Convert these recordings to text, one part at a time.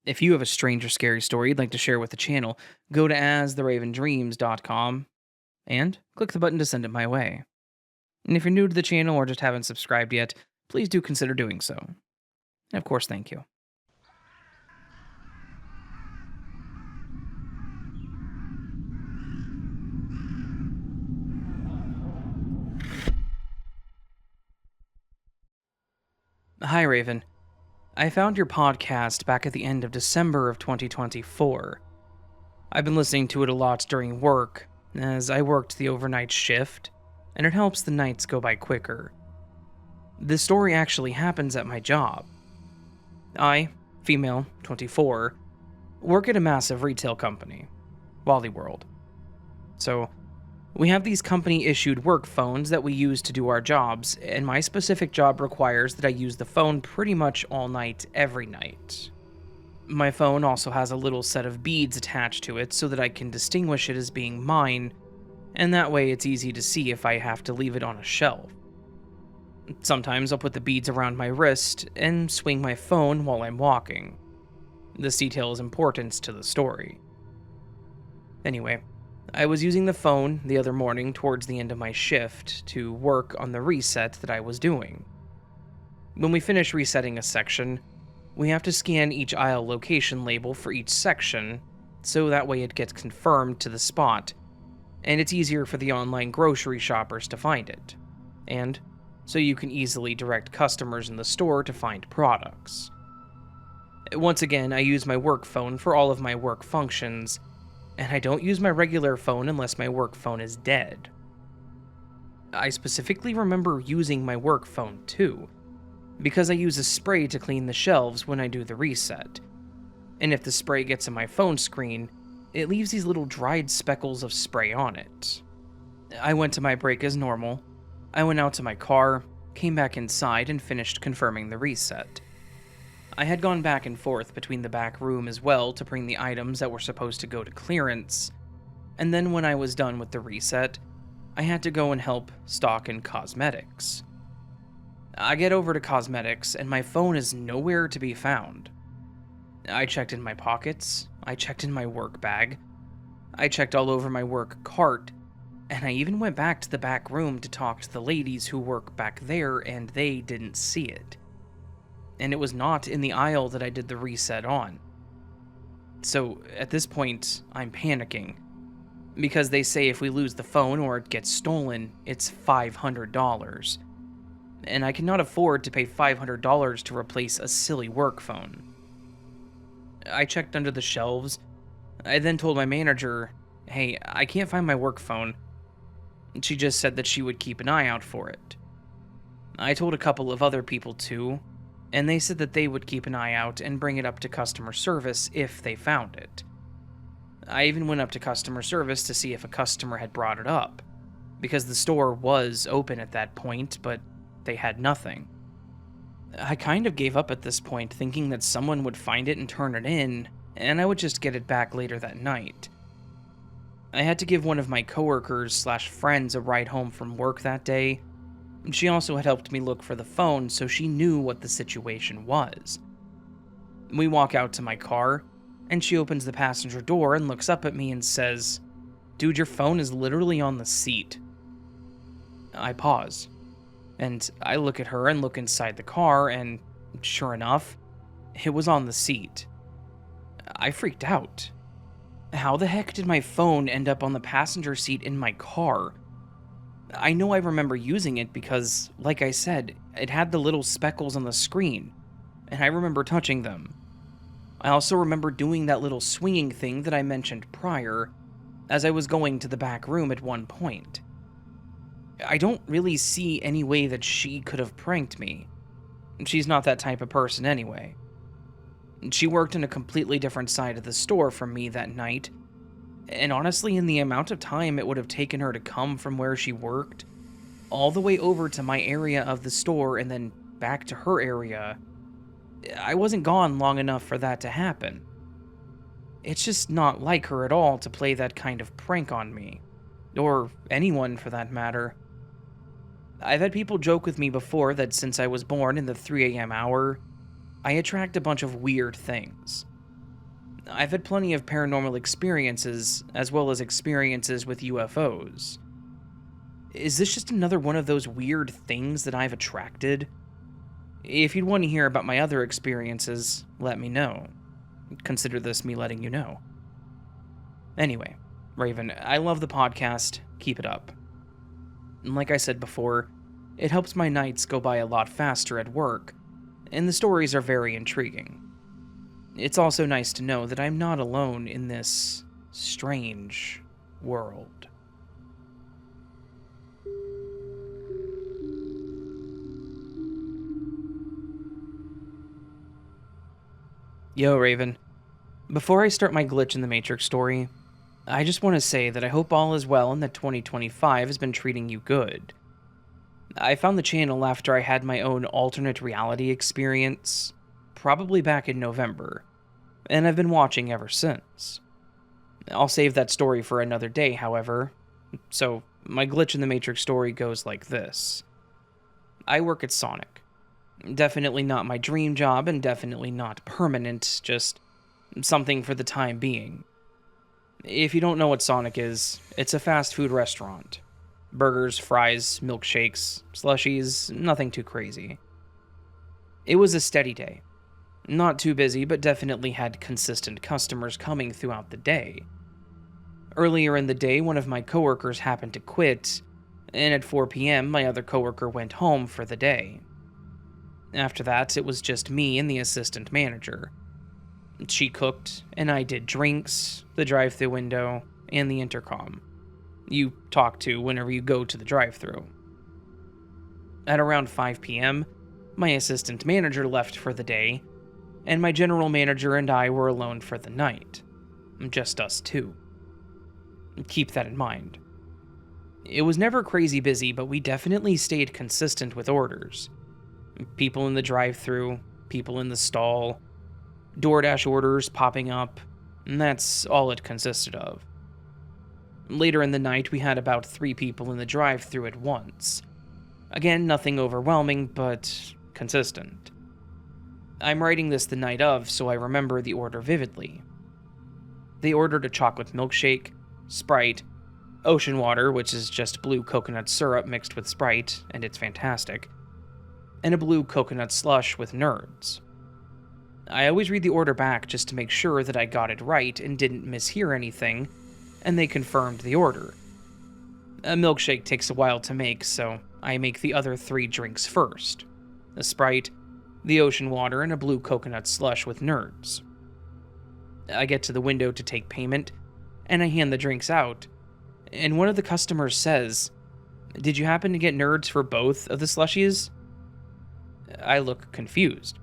If you have a strange or scary story you'd like to share with the channel, go to astheravendreams.com and click the button to send it my way. And if you're new to the channel or just haven't subscribed yet, please do consider doing so. And of course, thank you. Hi, Raven. I found your podcast back at the end of December of 2024. I've been listening to it a lot during work, as I worked the overnight shift, and it helps the nights go by quicker. This story actually happens at my job. I, female, 24, work at a massive retail company, Wally World. So, we have these company-issued work phones that we use to do our jobs, and my specific job requires that I use the phone pretty much all night, every night. My phone also has a little set of beads attached to it so that I can distinguish it as being mine, and that way it's easy to see if I have to leave it on a shelf. Sometimes I'll put the beads around my wrist and swing my phone while I'm walking. This detail is important to the story. Anyway, I was using the phone the other morning towards the end of my shift to work on the reset that I was doing. When we finish resetting a section, we have to scan each aisle location label for each section, so that way it gets confirmed to the spot, and it's easier for the online grocery shoppers to find it, and so you can easily direct customers in the store to find products. Once again, I use my work phone for all of my work functions, and I don't use my regular phone unless my work phone is dead. I specifically remember using my work phone too, because I use a spray to clean the shelves when I do the reset, and if the spray gets in my phone screen, it leaves these little dried speckles of spray on it. I went to my break as normal. I went out to my car, came back inside, and finished confirming the reset. I had gone back and forth between the back room as well to bring the items that were supposed to go to clearance, and then when I was done with the reset, I had to go and help stock in cosmetics. I get over to cosmetics, and my phone is nowhere to be found. I checked in my pockets, I checked in my work bag, I checked all over my work cart, and I even went back to the back room to talk to the ladies who work back there, and they didn't see it. And it was not in the aisle that I did the reset on. So, at this point, I'm panicking, because they say if we lose the phone or it gets stolen, it's $500. And I cannot afford to pay $500 to replace a silly work phone. I checked under the shelves. I then told my manager, hey, I can't find my work phone. She just said that she would keep an eye out for it. I told a couple of other people too, and they said that they would keep an eye out and bring it up to customer service if they found it. I even went up to customer service to see if a customer had brought it up, because the store was open at that point, but they had nothing. I kind of gave up at this point, thinking that someone would find it and turn it in, and I would just get it back later that night. I had to give one of my coworkers/friends a ride home from work that day. She also had helped me look for the phone, so she knew what the situation was. We walk out to my car, and she opens the passenger door and looks up at me and says, "Dude, your phone is literally on the seat." I pause, and I look at her and look inside the car, and sure enough, it was on the seat. I freaked out. How the heck did my phone end up on the passenger seat in my car? I know I remember using it because, like I said, it had the little speckles on the screen, and I remember touching them. I also remember doing that little swinging thing that I mentioned prior, as I was going to the back room at one point. I don't really see any way that she could have pranked me. She's not that type of person anyway. She worked in a completely different side of the store from me that night, and honestly, in the amount of time it would have taken her to come from where she worked, all the way over to my area of the store and then back to her area, I wasn't gone long enough for that to happen. It's just not like her at all to play that kind of prank on me, or anyone for that matter. I've had people joke with me before that since I was born in the 3 a.m. hour, I attract a bunch of weird things. I've had plenty of paranormal experiences, as well as experiences with UFOs. Is this just another one of those weird things that I've attracted? If you'd want to hear about my other experiences, let me know. Consider this me letting you know. Anyway, Raven, I love the podcast. Keep it up. Like I said before, it helps my nights go by a lot faster at work, and the stories are very intriguing. It's also nice to know that I'm not alone in this strange world. Yo, Raven. Before I start my Glitch in the Matrix story, I just want to say that I hope all is well and that 2025 has been treating you good. I found the channel after I had my own alternate reality experience, probably back in November, and I've been watching ever since. I'll save that story for another day, however, so my Glitch in the Matrix story goes like this. I work at Sonic. Definitely not my dream job and definitely not permanent, just something for the time being. If you don't know what Sonic is, it's a fast food restaurant. Burgers, fries, milkshakes, slushies, nothing too crazy. It was a steady day. Not too busy, but definitely had consistent customers coming throughout the day. Earlier in the day, one of my coworkers happened to quit, and at 4 p.m., my other coworker went home for the day. After that, it was just me and the assistant manager. She cooked, and I did drinks, the drive-thru window, and the intercom. You talk to whenever you go to the drive-thru. At around 5 p.m., my assistant manager left for the day, and my general manager and I were alone for the night. Just us two. Keep that in mind. It was never crazy busy, but we definitely stayed consistent with orders. People in the drive-thru, people in the stall, DoorDash orders popping up, and that's all it consisted of. Later in the night, we had about 3 people in the drive-thru at once. Again, nothing overwhelming, but consistent. I'm writing this the night of, so I remember the order vividly. They ordered a chocolate milkshake, Sprite, ocean water, which is just blue coconut syrup mixed with Sprite, and it's fantastic, and a blue coconut slush with nerds. I always read the order back just to make sure that I got it right and didn't mishear anything, and they confirmed the order. A milkshake takes a while to make, so I make the other 3 drinks first. A Sprite, the ocean water, and a blue coconut slush with nerds. I get to the window to take payment, and I hand the drinks out, and one of the customers says, "Did you happen to get nerds for both of the slushies?" I look confused.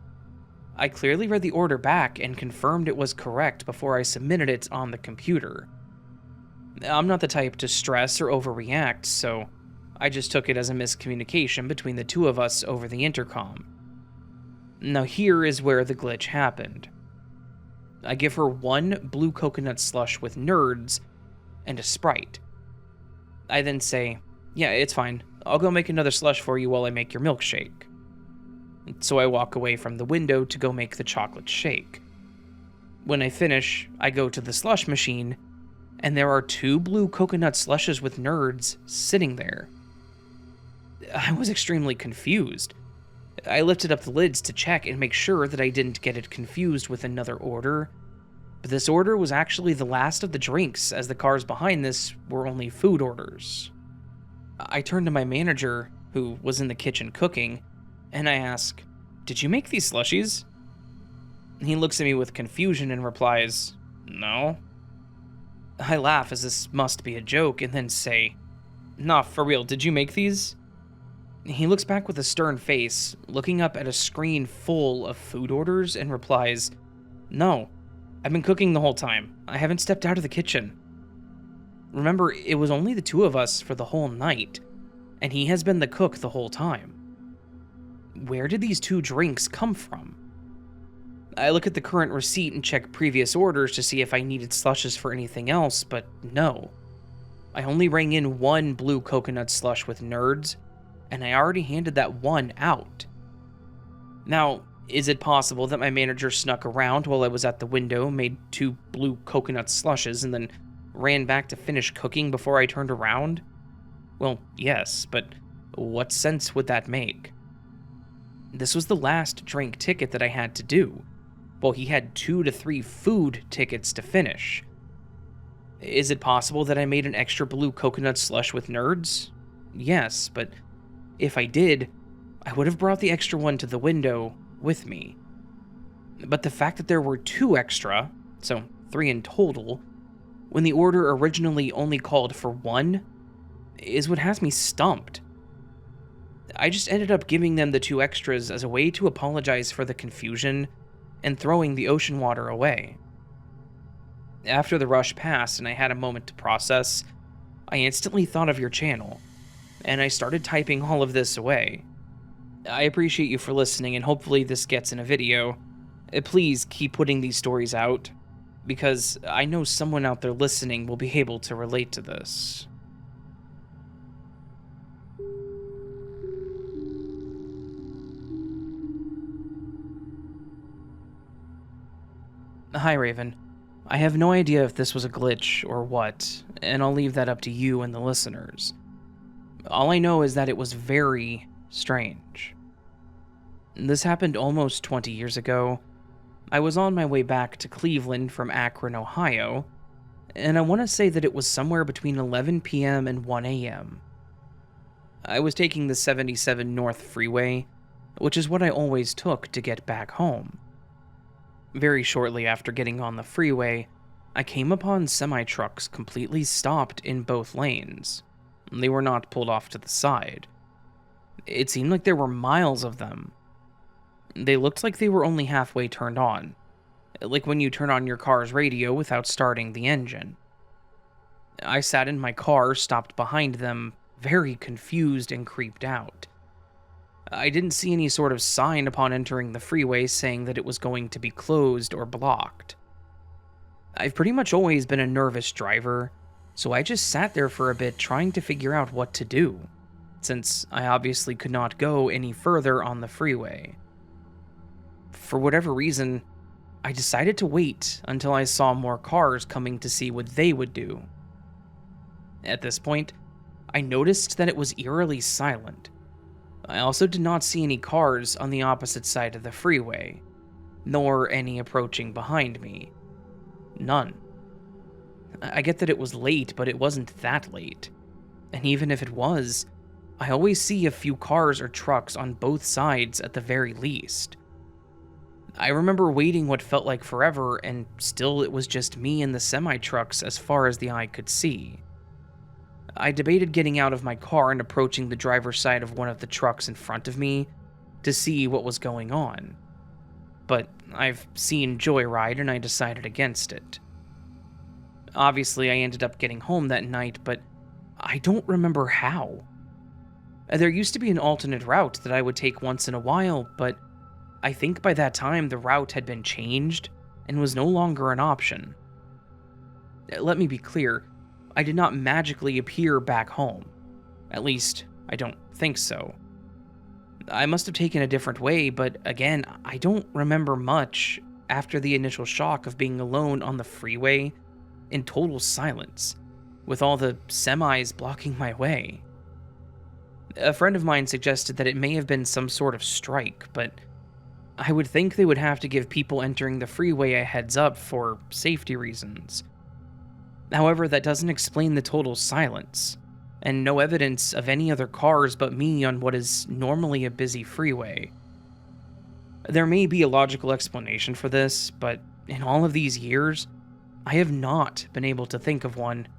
I clearly read the order back and confirmed it was correct before I submitted it on the computer. I'm not the type to stress or overreact, so I just took it as a miscommunication between the two of us over the intercom. Now here is where the glitch happened. I give her 1 blue coconut slush with nerds and a Sprite. I then say, "Yeah, it's fine. I'll go make another slush for you while I make your milkshake." So I walk away from the window to go make the chocolate shake. When I finish, I go to the slush machine, and there are 2 blue coconut slushes with nerds sitting there. I was extremely confused. I lifted up the lids to check and make sure that I didn't get it confused with another order, but this order was actually the last of the drinks, as the cars behind this were only food orders. I turn to my manager, who was in the kitchen cooking, and I ask, "Did you make these slushies?" He looks at me with confusion and replies, "No." I laugh as this must be a joke and then say, "Nah, for real, did you make these?" He looks back with a stern face, looking up at a screen full of food orders and replies, "No, I've been cooking the whole time. I haven't stepped out of the kitchen." Remember, it was only the 2 of us for the whole night, and he has been the cook the whole time. Where did these 2 drinks come from? I look at the current receipt and check previous orders to see if I needed slushes for anything else, but no. I only rang in 1 blue coconut slush with nerds, and I already handed that 1 out. Now, Is it possible that my manager snuck around while I was at the window, made 2 blue coconut slushes, and then ran back to finish cooking before I turned around? Well, yes, but what sense would that make? This was the last drink ticket that I had to do, while he had 2 to 3 food tickets to finish. Is it possible that I made an extra blue coconut slush with nerds? Yes, but if I did, I would have brought the extra one to the window with me. But the fact that there were 2 extra, so 3 in total, when the order originally only called for 1, is what has me stumped. I just ended up giving them the 2 extras as a way to apologize for the confusion and throwing the ocean water away. After the rush passed and I had a moment to process, I instantly thought of your channel, and I started typing all of this away. I appreciate you for listening, and hopefully this gets in a video. Please keep putting these stories out, because I know someone out there listening will be able to relate to this. Hi, Raven. I have no idea if this was a glitch or what, and I'll leave that up to you and the listeners. All I know is that it was very strange. This happened almost 20 years ago. I was on my way back to Cleveland from Akron, Ohio, and I want to say that it was somewhere between 11 p.m. and 1 a.m. I was taking the 77 North Freeway, which is what I always took to get back home. Very shortly after getting on the freeway, I came upon semi-trucks completely stopped in both lanes. They were not pulled off to the side. It seemed like there were miles of them. They looked like they were only halfway turned on, like when you turn on your car's radio without starting the engine. I sat in my car, stopped behind them, very confused and creeped out. I didn't see any sort of sign upon entering the freeway saying that it was going to be closed or blocked. I've pretty much always been a nervous driver, so I just sat there for a bit trying to figure out what to do, since I obviously could not go any further on the freeway. For whatever reason, I decided to wait until I saw more cars coming to see what they would do. At this point, I noticed that it was eerily silent. I also did not see any cars on the opposite side of the freeway, nor any approaching behind me. None. I get that it was late, but it wasn't that late. And even if it was, I always see a few cars or trucks on both sides at the very least. I remember waiting what felt like forever, and still it was just me and the semi-trucks as far as the eye could see. I debated getting out of my car and approaching the driver's side of one of the trucks in front of me to see what was going on. But I've seen Joyride and I decided against it. Obviously, I ended up getting home that night, but I don't remember how. There used to be an alternate route that I would take once in a while, but I think by that time the route had been changed and was no longer an option. Let me be clear, I did not magically appear back home. At least, I don't think so. I must have taken a different way, but again, I don't remember much after the initial shock of being alone on the freeway in total silence, with all the semis blocking my way. A friend of mine suggested that it may have been some sort of strike, but I would think they would have to give people entering the freeway a heads up for safety reasons. However, that doesn't explain the total silence, and no evidence of any other cars but me on what is normally a busy freeway. There may be a logical explanation for this, but in all of these years, I have not been able to think of one.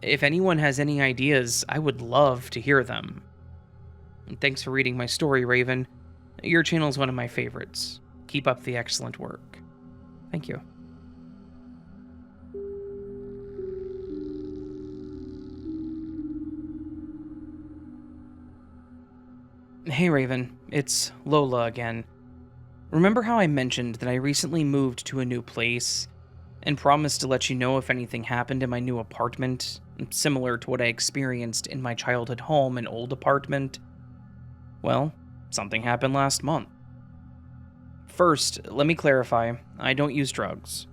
If anyone has any ideas, I would love to hear them. And thanks for reading my story, Raven. Your channel is one of my favorites. Keep up the excellent work. Thank you. Hey Raven, it's Lola again. Remember how I mentioned that I recently moved to a new place and promised to let you know if anything happened in my new apartment, similar to what I experienced in my childhood home and old apartment? Well, something happened last month. First, let me clarify, I don't use drugs.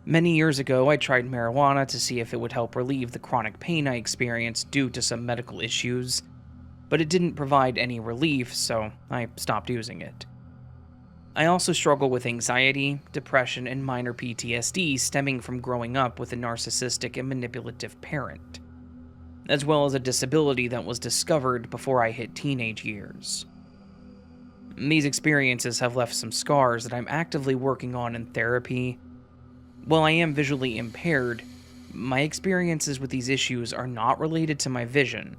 Many years ago, I tried marijuana to see if it would help relieve the chronic pain I experienced due to some medical issues, but it didn't provide any relief, so I stopped using it. I also struggle with anxiety, depression, and minor PTSD stemming from growing up with a narcissistic and manipulative parent, as well as a disability that was discovered before I hit teenage years. These experiences have left some scars that I'm actively working on in therapy. While I am visually impaired, my experiences with these issues are not related to my vision,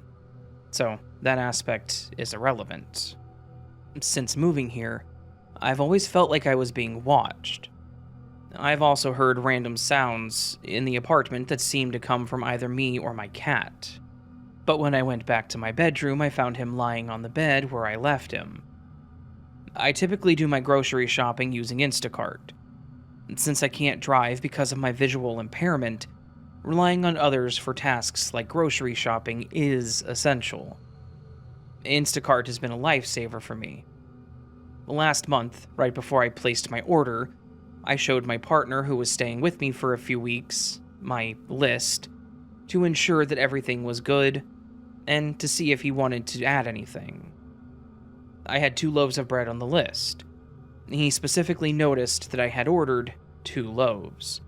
so that aspect is irrelevant. Since moving here, I've always felt like I was being watched. I've also heard random sounds in the apartment that seemed to come from either me or my cat. But when I went back to my bedroom, I found him lying on the bed where I left him. I typically do my grocery shopping using Instacart. Since I can't drive because of my visual impairment, relying on others for tasks like grocery shopping is essential. Instacart has been a lifesaver for me. Last month, right before I placed my order, I showed my partner, who was staying with me for a few weeks, my list, to ensure that everything was good, and to see if he wanted to add anything. I had 2 loaves of bread on the list. He specifically noticed that I had ordered 2 loaves.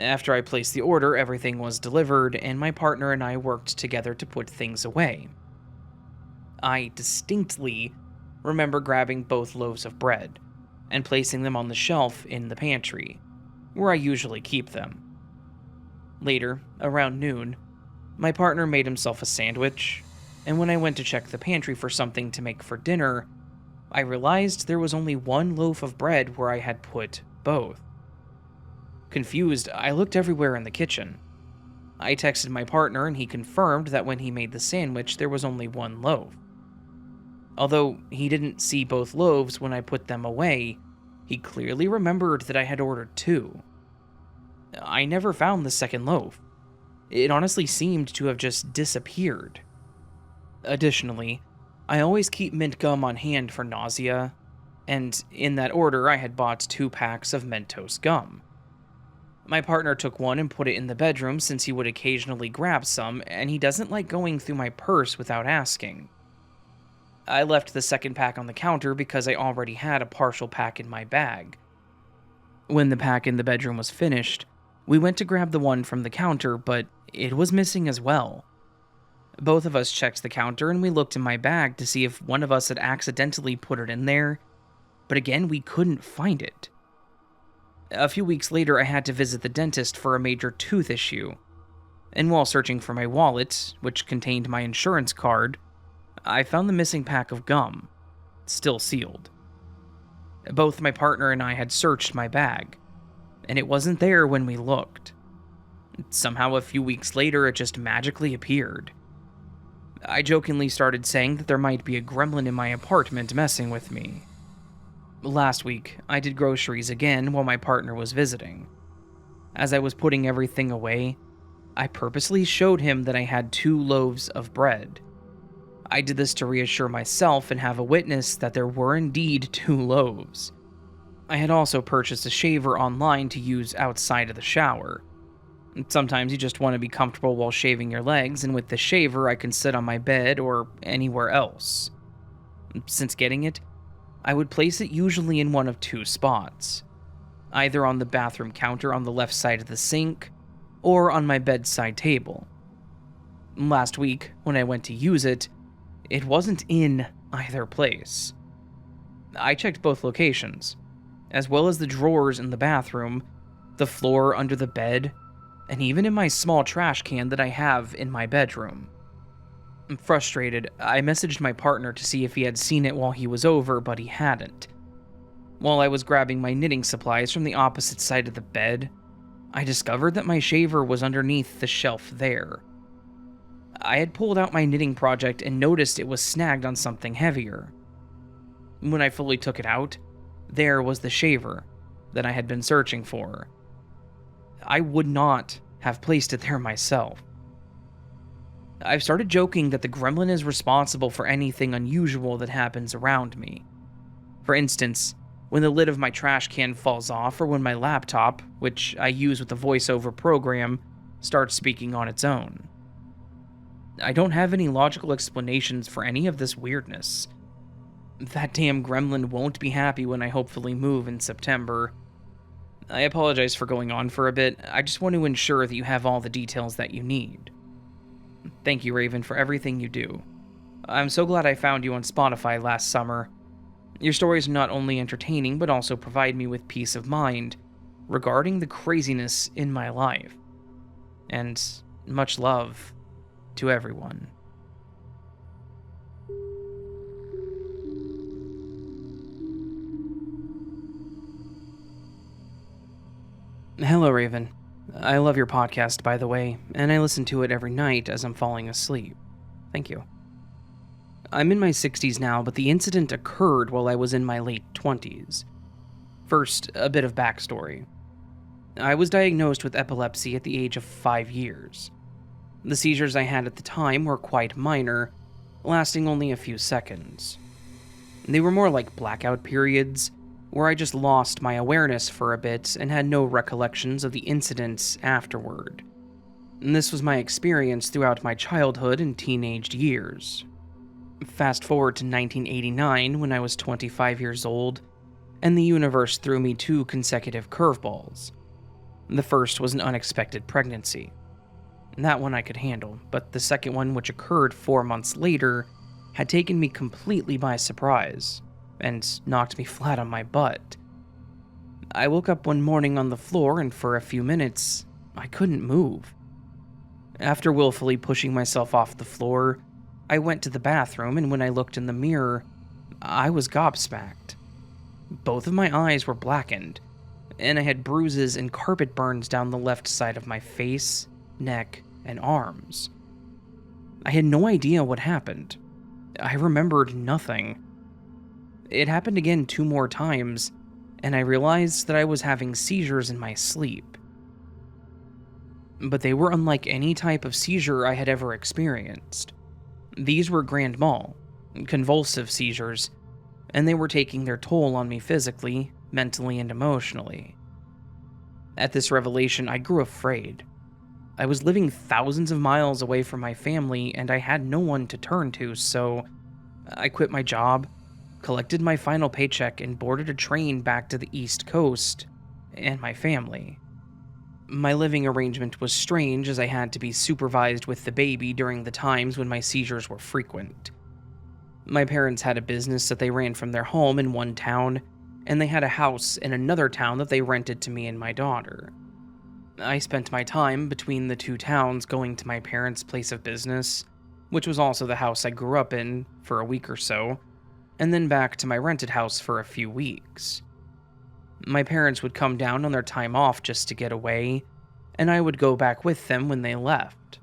After I placed the order, everything was delivered, and my partner and I worked together to put things away. I distinctly remember grabbing both loaves of bread and placing them on the shelf in the pantry, where I usually keep them. Later, around noon, my partner made himself a sandwich, and when I went to check the pantry for something to make for dinner, I realized there was only 1 loaf of bread where I had put both. Confused, I looked everywhere in the kitchen. I texted my partner and he confirmed that when he made the sandwich, there was only 1 loaf. Although he didn't see both loaves when I put them away, he clearly remembered that I had ordered 2. I never found the second loaf. It honestly seemed to have just disappeared. Additionally, I always keep mint gum on hand for nausea, and in that order I had bought 2 packs of Mentos gum. My partner took one and put it in the bedroom since he would occasionally grab some, and he doesn't like going through my purse without asking. I left the second pack on the counter because I already had a partial pack in my bag. When the pack in the bedroom was finished, we went to grab the one from the counter, but it was missing as well. Both of us checked the counter and we looked in my bag to see if one of us had accidentally put it in there, but again, we couldn't find it. A few weeks later, I had to visit the dentist for a major tooth issue, and while searching for my wallet, which contained my insurance card, I found the missing pack of gum, still sealed. Both my partner and I had searched my bag, and it wasn't there when we looked. Somehow a few weeks later, it just magically appeared. I jokingly started saying that there might be a gremlin in my apartment messing with me. Last week, I did groceries again while my partner was visiting. As I was putting everything away, I purposely showed him that I had 2 loaves of bread. I did this to reassure myself and have a witness that there were indeed 2 loaves. I had also purchased a shaver online to use outside of the shower. Sometimes you just want to be comfortable while shaving your legs, and with the shaver I can sit on my bed or anywhere else. Since getting it, I would place it usually in one of 2 spots, either on the bathroom counter on the left side of the sink, or on my bedside table. Last week, when I went to use it, it wasn't in either place. I checked both locations, as well as the drawers in the bathroom, the floor under the bed, and even in my small trash can that I have in my bedroom. Frustrated, I messaged my partner to see if he had seen it while he was over, but he hadn't. While I was grabbing my knitting supplies from the opposite side of the bed, I discovered that my shaver was underneath the shelf there. I had pulled out my knitting project and noticed it was snagged on something heavier. When I fully took it out, there was the shaver that I had been searching for. I would not have placed it there myself. I've started joking that the gremlin is responsible for anything unusual that happens around me. For instance, when the lid of my trash can falls off, or when my laptop, which I use with the voiceover program, starts speaking on its own. I don't have any logical explanations for any of this weirdness. That damn gremlin won't be happy when I hopefully move in September. I apologize for going on for a bit. I just want to ensure that you have all the details that you need. Thank you, Raven, for everything you do. I'm so glad I found you on Spotify last summer. Your stories not only entertaining, but also provide me with peace of mind regarding the craziness in my life. And much love to everyone. Hello, Raven. I love your podcast, by the way, and I listen to it every night as I'm falling asleep. Thank you. I'm in my 60s now, but the incident occurred while I was in my late 20s. First, a bit of backstory. I was diagnosed with epilepsy at the age of 5 years. The seizures I had at the time were quite minor, lasting only a few seconds. They were more like blackout periods, where I just lost my awareness for a bit and had no recollections of the incidents afterward. And this was my experience throughout my childhood and teenage years. Fast forward to 1989, when I was 25 years old, and the universe threw me 2 consecutive curveballs. The first was an unexpected pregnancy. That one I could handle, but the second one, which occurred 4 months later, had taken me completely by surprise and knocked me flat on my butt. I woke up one morning on the floor, and for a few minutes, I couldn't move. After willfully pushing myself off the floor, I went to the bathroom, and when I looked in the mirror, I was gobsmacked. Both of my eyes were blackened, and I had bruises and carpet burns down the left side of my face, neck, and arms. I had no idea what happened. I remembered nothing. It happened again 2 more times, and I realized that I was having seizures in my sleep. But they were unlike any type of seizure I had ever experienced. These were grand mal, convulsive seizures, and they were taking their toll on me physically, mentally, and emotionally. At this revelation, I grew afraid. I was living thousands of miles away from my family, and I had no one to turn to, so I quit my job, collected my final paycheck, and boarded a train back to the East Coast and my family. My living arrangement was strange, as I had to be supervised with the baby during the times when my seizures were frequent. My parents had a business that they ran from their home in one town, and they had a house in another town that they rented to me and my daughter. I spent my time between the 2 towns going to my parents' place of business, which was also the house I grew up in, for a week or so, and then back to my rented house for a few weeks. My parents would come down on their time off just to get away, and I would go back with them when they left.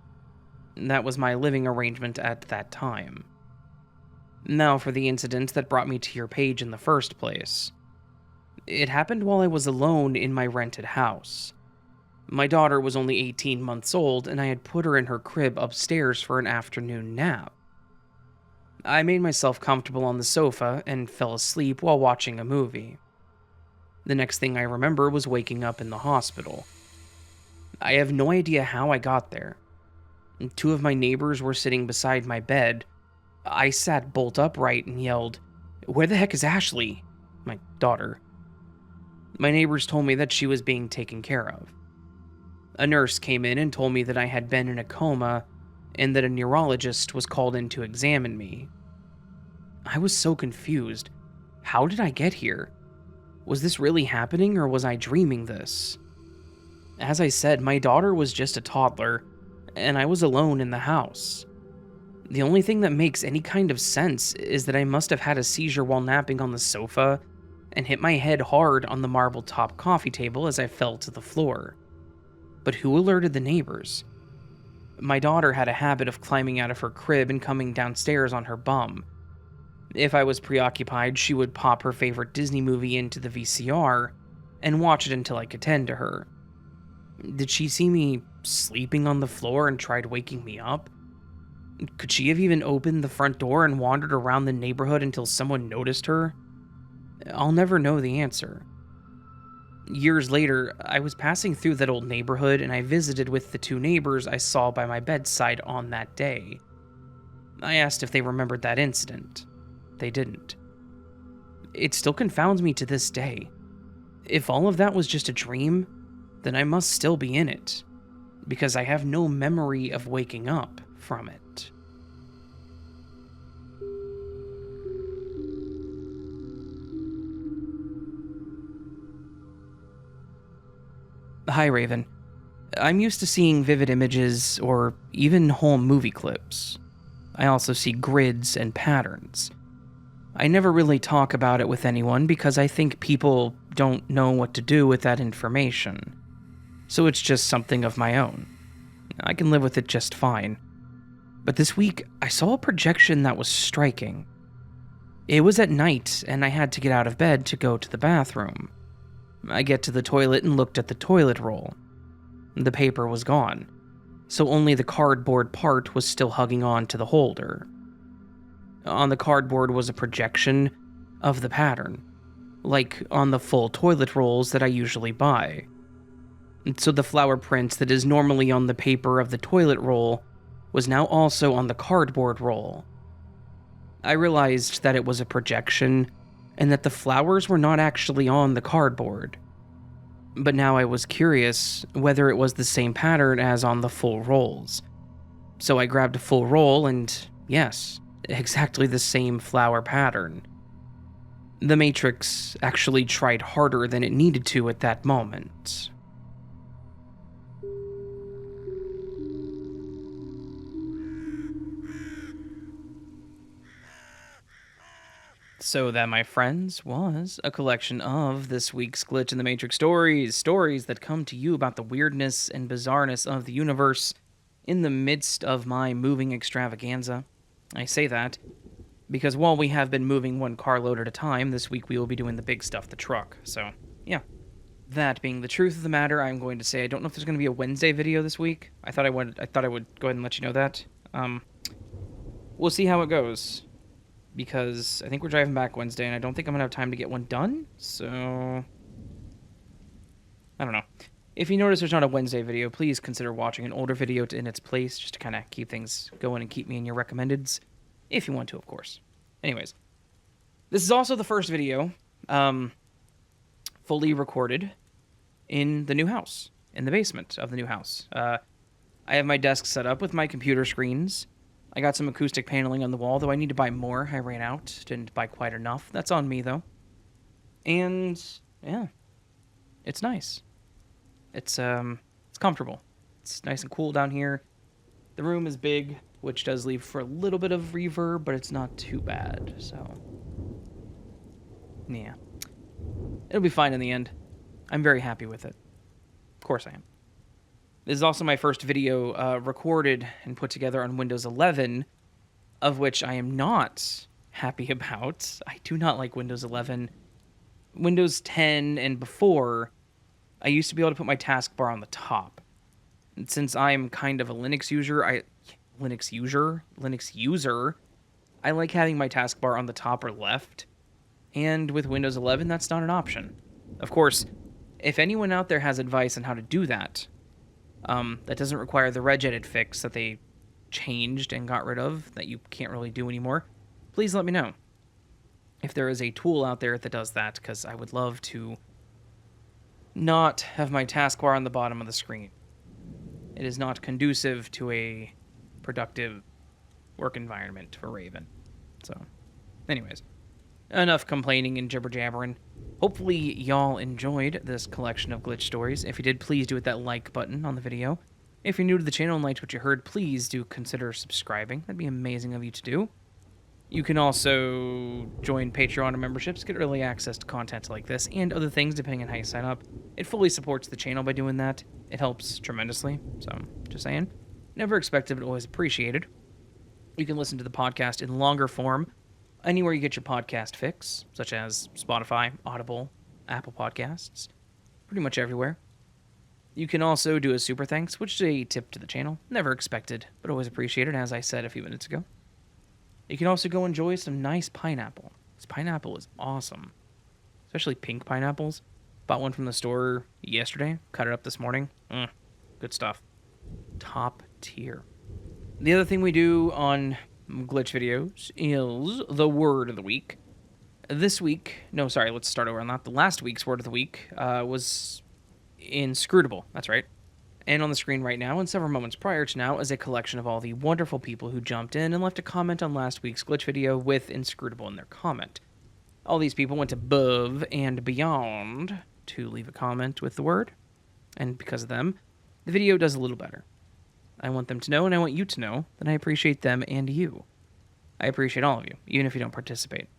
That was my living arrangement at that time. Now for the incident that brought me to your page in the first place. It happened while I was alone in my rented house. My daughter was only 18 months old, and I had put her in her crib upstairs for an afternoon nap. I made myself comfortable on the sofa and fell asleep while watching a movie. The next thing I remember was waking up in the hospital. I have no idea how I got there. 2 of my neighbors were sitting beside my bed. I sat bolt upright and yelled, "Where the heck is Ashley?" My daughter. My neighbors told me that she was being taken care of. A nurse came in and told me that I had been in a coma and that a neurologist was called in to examine me. I was so confused. How did I get here? Was this really happening, or was I dreaming this? As I said, my daughter was just a toddler, and I was alone in the house. The only thing that makes any kind of sense is that I must have had a seizure while napping on the sofa and hit my head hard on the marble-top coffee table as I fell to the floor. But who alerted the neighbors? My daughter had a habit of climbing out of her crib and coming downstairs on her bum. If I was preoccupied, she would pop her favorite Disney movie into the VCR and watch it until I could tend to her. Did she see me sleeping on the floor and tried waking me up? Could she have even opened the front door and wandered around the neighborhood until someone noticed her? I'll never know the answer. Years later, I was passing through that old neighborhood and I visited with the two neighbors I saw by my bedside on that day. I asked if they remembered that incident. They didn't. It still confounds me to this day. If all of that was just a dream, then I must still be in it, because I have no memory of waking up from it. Hi, Raven. I'm used to seeing vivid images or even whole movie clips. I also see grids and patterns. I never really talk about it with anyone because I think people don't know what to do with that information. So it's just something of my own. I can live with it just fine. But this week, I saw a projection that was striking. It was at night, and I had to get out of bed to go to the bathroom. I get to the toilet and looked at the toilet roll. The paper was gone, so only the cardboard part was still hugging on to the holder. On the cardboard was a projection of the pattern, like on the full toilet rolls that I usually buy. So the flower print that is normally on the paper of the toilet roll was now also on the cardboard roll. I realized that it was a projection and that the flowers were not actually on the cardboard. But now I was curious whether it was the same pattern as on the full rolls. So I grabbed a full roll and, yes, exactly the same flower pattern. The Matrix actually tried harder than it needed to at that moment. So that, my friends, was a collection of this week's Glitch in the Matrix stories that come to you about the weirdness and bizarreness of the universe in the midst of my moving extravaganza. I say that because while we have been moving one carload at a time, this week we will be doing the big stuff, the truck. So, yeah. That being the truth of the matter, I'm going to say I don't know if there's going to be a Wednesday video this week. I thought I would go ahead and let you know that. We'll see how it goes, because I think we're driving back Wednesday, and I don't think I'm going to have time to get one done, so I don't know. If you notice there's not a Wednesday video, please consider watching an older video in its place, just to kind of keep things going and keep me in your recommendeds, if you want to, of course. Anyways, this is also the first video fully recorded in the new house, in the basement of the new house. I have my desk set up with my computer screens. I got some acoustic paneling on the wall, though I need to buy more. I ran out, didn't buy quite enough. That's on me, though. And, yeah, it's nice. It's comfortable. It's nice and cool down here. The room is big, which does leave for a little bit of reverb, but it's not too bad, so yeah. It'll be fine in the end. I'm very happy with it. Of course I am. This is also my first video recorded and put together on Windows 11, of which I am not happy about. I do not like Windows 11. Windows 10 and before, I used to be able to put my taskbar on the top. And since I'm kind of a Linux user, I like having my taskbar on the top or left. And with Windows 11, that's not an option. Of course, if anyone out there has advice on how to do that, that doesn't require the regedit fix that they changed and got rid of, that you can't really do anymore, please let me know. If there is a tool out there that does that, because I would love to not have my taskbar on the bottom of the screen. It is not conducive to a productive work environment for Raven. So, anyways, enough complaining and jibber-jabbering. Hopefully y'all enjoyed this collection of glitch stories. If you did, please do hit that like button on the video. If you're new to the channel and liked what you heard, please do consider subscribing. That'd be amazing of you to do. You can also join Patreon memberships, get early access to content like this and other things depending on how you sign up. It fully supports the channel by doing that. It helps tremendously, so just saying. Never expected, but always appreciated. You can listen to the podcast in longer form anywhere you get your podcast fix, such as Spotify, Audible, Apple Podcasts, pretty much everywhere. You can also do a super thanks, which is a tip to the channel. Never expected, but always appreciated, as I said a few minutes ago. You can also go enjoy some nice pineapple. This pineapple is awesome. especially pink pineapples. Bought one from the store yesterday, cut it up this morning. Good stuff. Top tier. The other thing we do on glitch videos is the word of the week. Let's start over on that. The last week's word of the week was inscrutable. That's right. And on the screen right now, and several moments prior to now, is a collection of all the wonderful people who jumped in and left a comment on last week's glitch video with inscrutable in their comment. All these people went above and beyond to leave a comment with the word, and because of them, the video does a little better. I want them to know, and I want you to know, that I appreciate them and you. I appreciate all of you, even if you don't participate.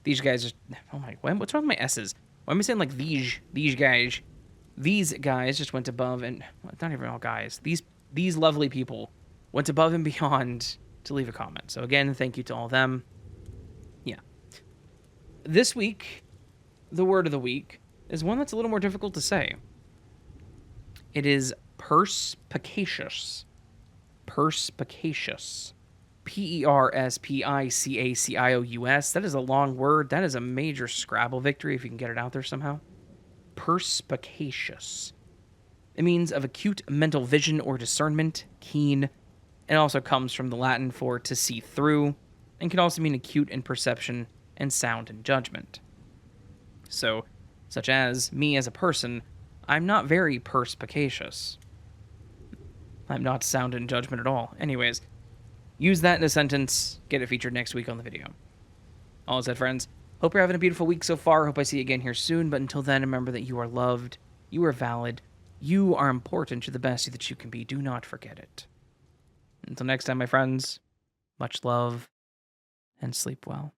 These guys just... Oh my... What's wrong with my S's? Why am I saying like these guys? These guys just went above and... Well, not even all guys. These lovely people went above and beyond to leave a comment. So again, thank you to all of them. Yeah. This week, the word of the week is one that's a little more difficult to say. It is perspicacious. Perspicacious. Perspicacious. That is a long word. That is a major Scrabble victory if you can get it out there somehow. Perspicacious. It means of acute mental vision or discernment, keen. It also comes from the Latin for to see through, and can also mean acute in perception and sound in judgment. So, such as me as a person, I'm not very perspicacious. I'm not sound in judgment at all. Anyways, use that in a sentence, get it featured next week on the video. All that said, friends, hope you're having a beautiful week so far. Hope I see you again here soon, but until then, remember that you are loved, you are valid, you are important, you're the best that you can be. Do not forget it. Until next time, my friends, much love, and sleep well.